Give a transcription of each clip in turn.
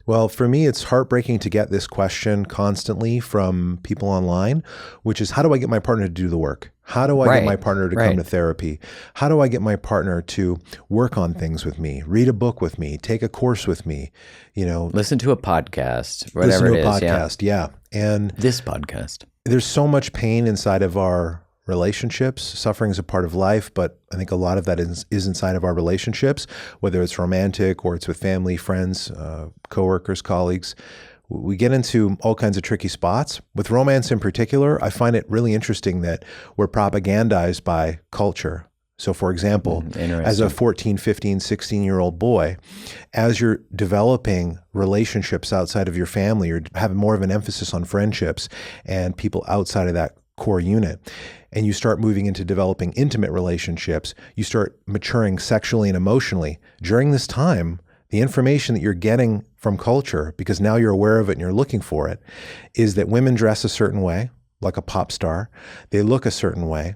Well, for me, it's heartbreaking to get this question constantly from people online, which is, how do I get my partner to do the work? How do I get my partner to come to therapy? How do I get my partner to work on things with me, read a book with me, take a course with me, listen to a podcast, whatever it is. Listen to a podcast, yeah. And this podcast. There's so much pain inside of our relationships. Suffering is a part of life, but I think a lot of that is inside of our relationships, whether it's romantic or it's with family, friends, coworkers, colleagues. We get into all kinds of tricky spots. With romance in particular, I find it really interesting that we're propagandized by culture. So for example, as a 14, 15, 16-year-old boy, as you're developing relationships outside of your family, you're having more of an emphasis on friendships and people outside of that core unit, and you start moving into developing intimate relationships, you start maturing sexually and emotionally. During this time, the information that you're getting from culture, because now you're aware of it and you're looking for it, is that women dress a certain way, like a pop star. They look a certain way.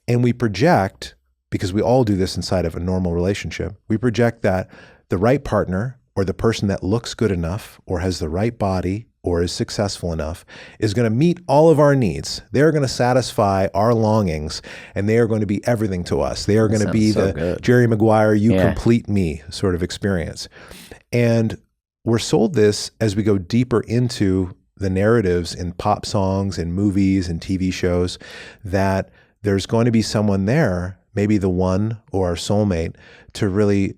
And we project, because we all do this inside of a normal relationship, we project that the right partner or the person that looks good enough or has the right body or is successful enough is going to meet all of our needs. They're going to satisfy our longings, and they are going to be everything to us. They are going to be the Jerry Maguire, you complete me sort of experience. And we're sold this as we go deeper into the narratives in pop songs and movies and TV shows, that there's going to be someone there, maybe the one or our soulmate, to really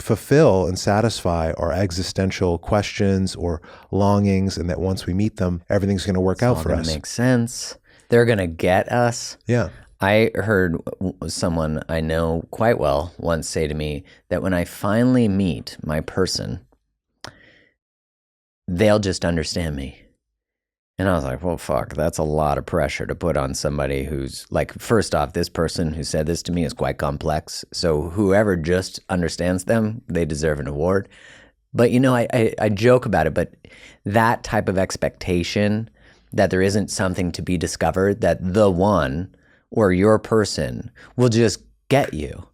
fulfill and satisfy our existential questions or longings, and that once we meet them, everything's going to work out for us. It makes sense. They're going to get us. Yeah. I heard someone I know quite well once say to me that when I finally meet my person, they'll just understand me. And I was like, well, fuck, that's a lot of pressure to put on somebody who's like, first off, this person who said this to me is quite complex. So whoever just understands them, they deserve an award. But, I joke about it, but that type of expectation that there isn't something to be discovered, that the one or your person will just get you.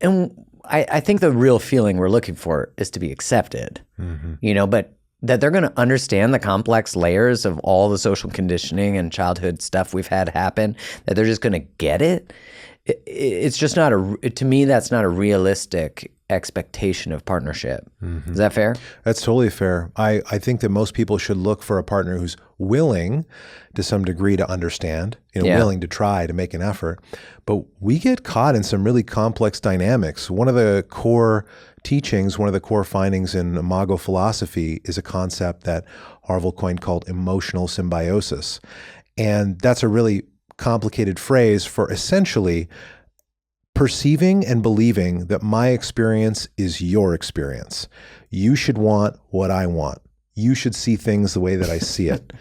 And I think the real feeling we're looking for is to be accepted, but that they're going to understand the complex layers of all the social conditioning and childhood stuff we've had happen, that they're just going to get it. It's just not to me, that's not a realistic expectation of partnership. Is that fair? That's totally fair. I think that most people should look for a partner who's willing to some degree to understand, willing to try to make an effort. But we get caught in some really complex dynamics. One of the core teachings, one of the core findings in Imago philosophy is a concept that Harville coined called emotional symbiosis. And that's a really complicated phrase for essentially perceiving and believing that my experience is your experience. You should want what I want. You should see things the way that I see it.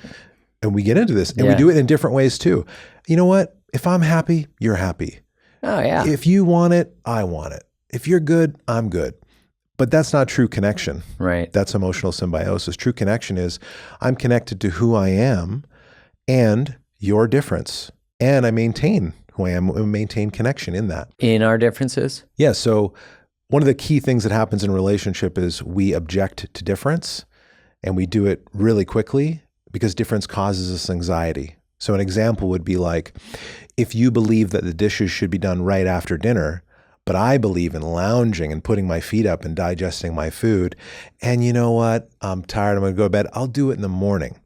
And we get into this, and we do it in different ways too. You know what? If I'm happy, you're happy. Oh, yeah. If you want it, I want it. If you're good, I'm good. But that's not true connection. Right. That's emotional symbiosis. True connection is I'm connected to who I am and your difference. And I maintain who I am and maintain connection in that. In our differences? Yeah. So one of the key things that happens in a relationship is we object to difference, and we do it really quickly because difference causes us anxiety. So an example would be like, if you believe that the dishes should be done right after dinner, but I believe in lounging and putting my feet up and digesting my food. And you know what? I'm tired. I'm going to go to bed. I'll do it in the morning.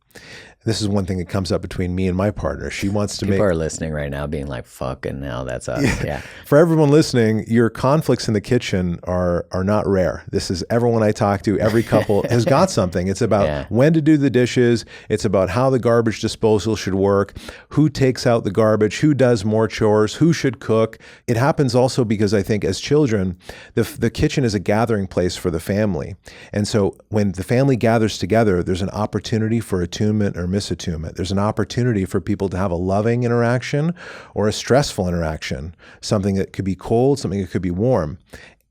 This is one thing that comes up between me and my partner. She wants to People are listening right now being like, fucking hell, that's us. Yeah. For everyone listening, your conflicts in the kitchen are not rare. This is everyone I talk to, every couple has got something. It's about when to do the dishes. It's about how the garbage disposal should work, who takes out the garbage, who does more chores, who should cook. It happens also because I think as children, the kitchen is a gathering place for the family. And so when the family gathers together, there's an opportunity for attunement or misattunement. There's an opportunity for people to have a loving interaction or a stressful interaction, something that could be cold, something that could be warm.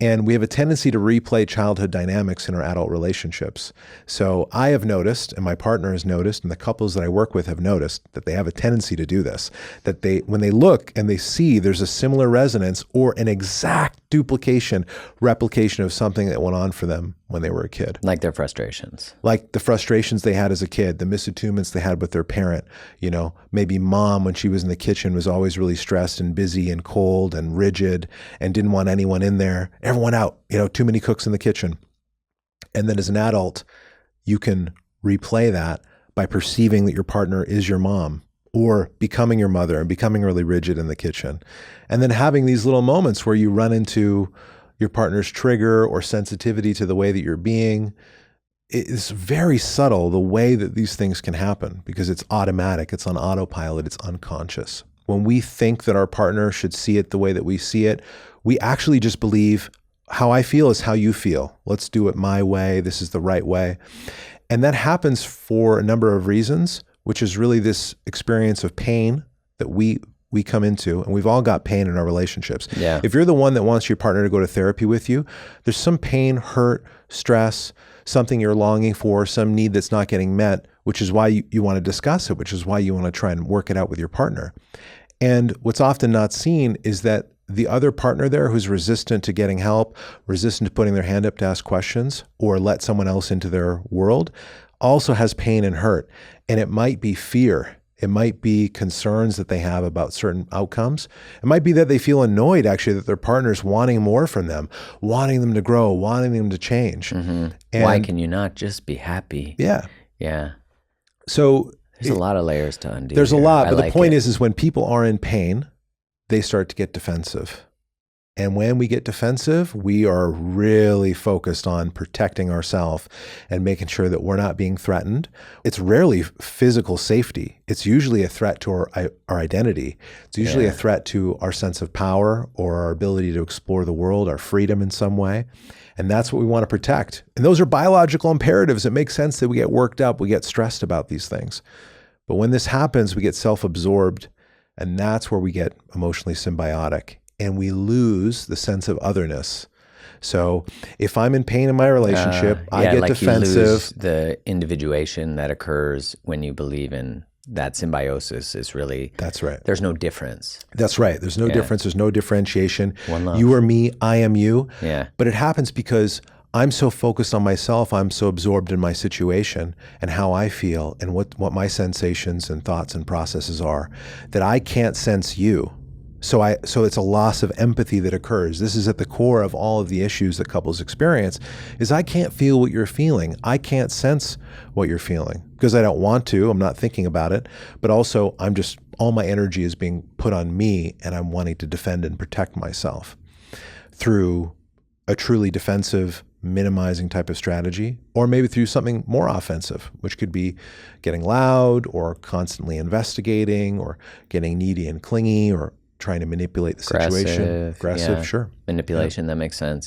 And we have a tendency to replay childhood dynamics in our adult relationships. So I have noticed, and my partner has noticed, and the couples that I work with have noticed that they have a tendency to do this, that when they look and they see there's a similar resonance or an exact replication of something that went on for them when they were a kid. Like their frustrations. Like the frustrations they had as a kid, the misattunements they had with their parent. You know, maybe mom, when she was in the kitchen, was always really stressed and busy and cold and rigid and didn't want anyone in there. Everyone out, you know, too many cooks in the kitchen. And then as an adult, you can replay that by perceiving that your partner is your mom, or becoming your mother and becoming really rigid in the kitchen. And then having these little moments where you run into your partner's trigger or sensitivity to the way that you're being. It's very subtle the way that these things can happen because it's automatic, it's on autopilot, it's unconscious. When we think that our partner should see it the way that we see it, we actually just believe how I feel is how you feel. Let's do it my way. This is the right way. And that happens for a number of reasons, which is really this experience of pain that we come into, and we've all got pain in our relationships. Yeah. If you're the one that wants your partner to go to therapy with you, there's some pain, hurt, stress, something you're longing for, some need that's not getting met, which is why you want to discuss it, which is why you want to try and work it out with your partner. And what's often not seen is that the other partner there who's resistant to getting help, resistant to putting their hand up to ask questions or let someone else into their world, also has pain and hurt. And it might be fear. It might be concerns that they have about certain outcomes. It might be that they feel annoyed, actually, that their partner's wanting more from them, wanting them to grow, wanting them to change. Mm-hmm. And why can you not just be happy? Yeah. Yeah. So there's a lot of layers to undo. There's here. a lot, I but like the point it. is when people are in pain, they start to get defensive. And when we get defensive, we are really focused on protecting ourselves and making sure that we're not being threatened. It's rarely physical safety. It's usually a threat to our identity. It's usually a threat to our sense of power or our ability to explore the world, our freedom in some way. And that's what we want to protect. And those are biological imperatives. It makes sense that we get worked up, we get stressed about these things. But when this happens, we get self-absorbed, and that's where we get emotionally symbiotic. And we lose the sense of otherness. So if I'm in pain in my relationship, I get defensive. You lose the individuation that occurs when you believe in that symbiosis is really... That's right. There's no difference. That's right. There's no difference. There's no differentiation. One love. You are me, I am you. Yeah. But it happens because I'm so focused on myself, I'm so absorbed in my situation and how I feel and what my sensations and thoughts and processes are that I can't sense you. So it's a loss of empathy that occurs. This is at the core of all of the issues that couples experience, is I can't feel what you're feeling. I can't sense what you're feeling because I don't want to. I'm not thinking about it. But also all my energy is being put on me and I'm wanting to defend and protect myself through a truly defensive, minimizing type of strategy, or maybe through something more offensive, which could be getting loud or constantly investigating or getting needy and clingy or trying to manipulate the situation. Aggressive, yeah. sure. Manipulation, that makes sense.